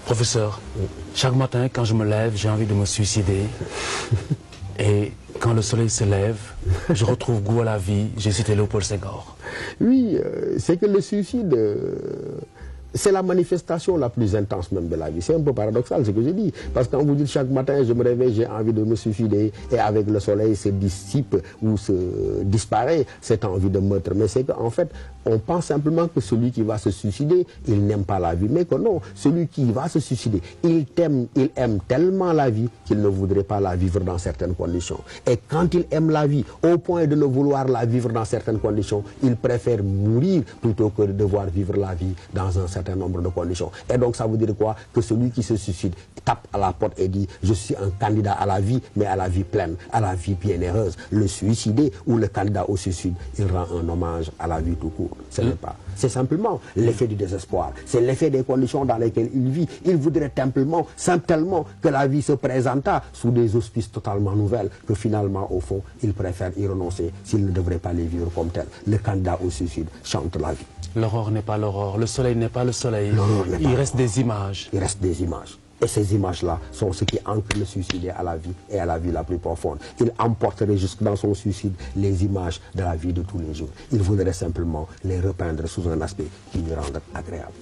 Professeur, chaque matin quand je me lève, j'ai envie de me suicider. Et quand le soleil se lève, je retrouve goût à la vie. J'ai cité Léopold Senghor. Oui, c'est que le suicide, c'est la manifestation la plus intense même de la vie. C'est un peu paradoxal ce que je dis. Parce que quand vous dites chaque matin, je me réveille, j'ai envie de me suicider, et avec le soleil se dissipe ou se disparaît cette envie de meurtre. Mais c'est qu'en fait, on pense simplement que celui qui va se suicider, il n'aime pas la vie. Mais que non, celui qui va se suicider, il aime tellement la vie qu'il ne voudrait pas la vivre dans certaines conditions. Et quand il aime la vie, au point de ne vouloir la vivre dans certaines conditions, il préfère mourir plutôt que de devoir vivre la vie dans un certain nombre de conditions. Et donc ça veut dire quoi? Que celui qui se suicide tape à la porte et dit je suis un candidat à la vie, mais à la vie pleine, à la vie bienheureuse. Le suicidé ou le candidat au suicide, il rend un hommage à la vie tout court. Ce n'est pas. C'est simplement l'effet du désespoir. C'est l'effet des conditions dans lesquelles il vit. Il voudrait simplement que la vie se présentât sous des auspices totalement nouvelles, que finalement, au fond, il préfère y renoncer s'il ne devrait pas les vivre comme tel. Le candidat au suicide chante la vie. L'aurore n'est pas l'aurore, le soleil n'est pas le soleil. Il reste des images. Il reste des images. Et ces images-là sont ce qui ancre le suicidé à la vie et à la vie la plus profonde. Il emporterait jusque dans son suicide les images de la vie de tous les jours. Il voudrait simplement les repeindre sous un aspect qui lui rende agréable.